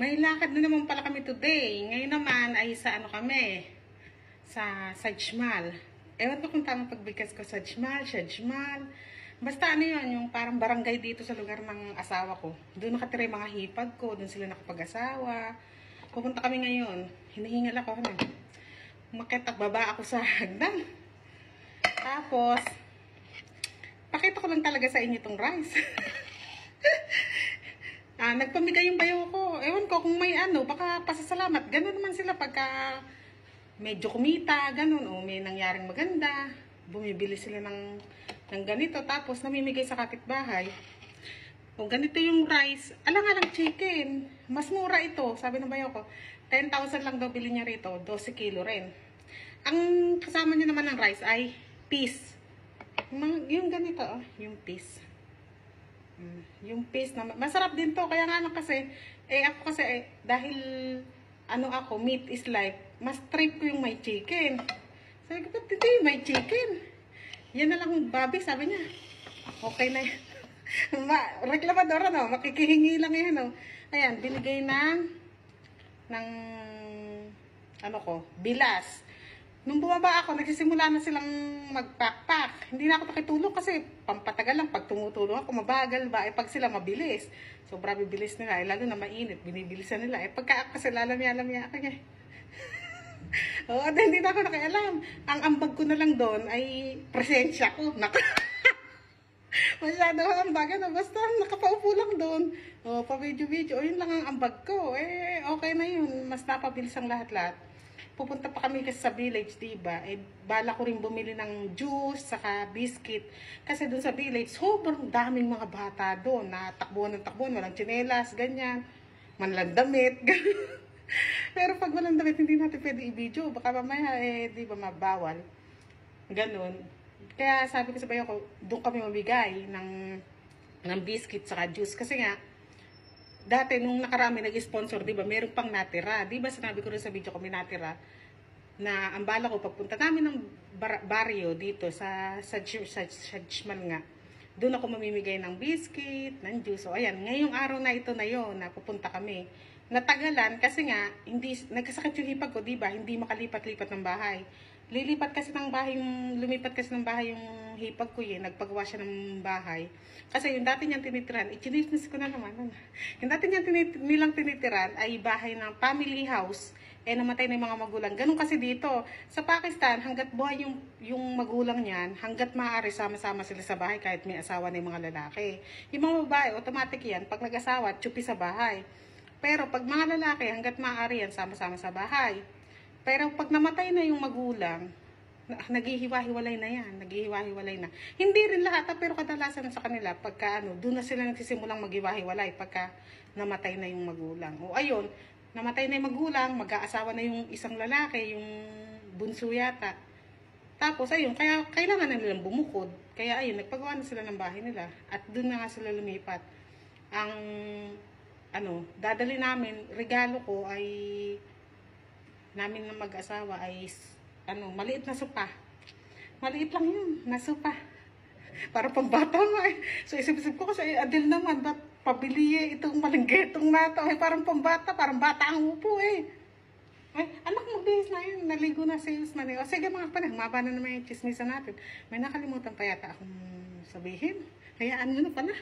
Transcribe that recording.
May lakad na naman pala kami today. Ngayon naman ay sa ano kami, sa Sajmal. Ewan ko kung tamang pagbigkas ko, Sajmal. Basta ano yun, yung parang barangay dito sa lugar ng asawa ko. Doon nakatira yung mga hipag ko, doon sila nakapag-asawa. Pupunta kami ngayon. Hinihingal ako, ano. Umakyat baba ako sa hagdan. Tapos, pakita ko lang talaga sa inyo itong rice. Nagpamigay yung bayo ko. Ewan ko kung may ano, baka pasasalamat. Ganun naman sila pagka medyo kumita, ganun. O may nangyaring maganda. Bumibili sila ng ganito. Tapos namimigay sa kapitbahay. O ganito yung rice. Alang-alang chicken. Mas mura ito. Sabi ng bayo ko, 10,000 lang daw bili niya rito. 12 kilo rin. Ang kasama niya naman ng rice ay peas. Yung ganito, yung peas. Yung peas na masarap din to, kaya nga kasi ako kasi dahil ano ako, meat is life, mas trip ko yung may chicken. Sabi ko, hindi may chicken, yan na lang babi, sabi niya. Okay na yan. Reklamadora, no, makikihingi lang yan, no. Ayan, binigay ng ano ko, bilas. Nung bumaba ako, nagsisimula na silang magpakpak. Hindi na ako nakitulog kasi pampatagal lang. Pag tumutulong ako, mabagal ba? Pag sila mabilis. Sobra bibilis nila. Lalo na mainit, binibilisan nila. Pagka kasi lalamya-lamya ako niya. Oo, hindi na ako nakialam. Ang ambag ko na lang doon ay presensya ko. Masyado ambag na. Basta nakapaupo lang doon. O, pa-video-video. O, yun lang ang ambag ko. Okay na yun. Mas napabilis ang lahat-lahat. Pupunta pa kami kasi sa village, diba? Bala ko rin bumili ng juice, saka biscuit. Kasi doon sa village, sobrang daming mga bata doon. Takbuhan ng takbuhan, walang tsinelas, ganyan. Manlandamit, Pero pag walang damit, hindi natin pwede i-video. Baka mamaya, diba, mabawal. Ganun. Kaya sabi ko sa bayo ko, doon kami mamigay ng biscuit, saka juice. Kasi nga, dati, nung nakarami nag-sponsor, di ba, meron pang natira. Di ba, sinabi ko rin sa video ko, may natira, na ang bala ko, pagpunta namin ng baryo dito, sa Sajmal nga, doon ako mamimigay ng biscuit, ng juice. So, ayan, ngayong araw na ito na yun, na pupunta kami. Natagalan, kasi nga, nagkasakit yung hipag ko, di ba, hindi makalipat-lipat ng bahay. Lumipat kasi ng bahay yung hipag ko yun. Nagpagawa siya ng bahay. Kasi yung dati niyang tinitiran, ichinismis ko na naman. Yung dati nilang tinitiran ay bahay ng family house. Namatay na yung mga magulang. Ganun kasi dito. Sa Pakistan, hanggat buhay yung magulang niyan, hanggat maaari sama-sama sila sa bahay kahit may asawa na yung mga lalaki. Yung mga babae, automatic yan. Pag nag-asawa, tsupi sa bahay. Pero pag mga lalaki, hanggat maaari yan, sama-sama sa bahay. Pero pag namatay na yung magulang, naghihiwa-hiwalay na yan. Naghihiwa-hiwalay na. Hindi rin lahat, pero kadalasan sa kanila, pagka doon na sila nagsisimulang maghiwa-hiwalay pagka namatay na yung magulang. O ayun, namatay na yung magulang, mag-aasawa na yung isang lalaki, yung bunso yata. Tapos ayun, kaya kailangan na nilang bumukod. Kaya ayun, nagpagawa na sila ng bahay nila. At doon na nga sila lumipat. Ang dadali namin, regalo ko ay namin na mag-asawa ay maliit na sopa. Maliit lang yun, na sopa. Para pambata nga So isip-isip ko kasi adil naman, ba't pabili itong malinggetong na to? Parang pambata, parang bata ang upo anak, magbihis na yun, naligo na si Usman. O sige mga panang, maba na naman yung chismisa natin. May nakalimutan pa yata akong sabihin. Hayaan mo na pala.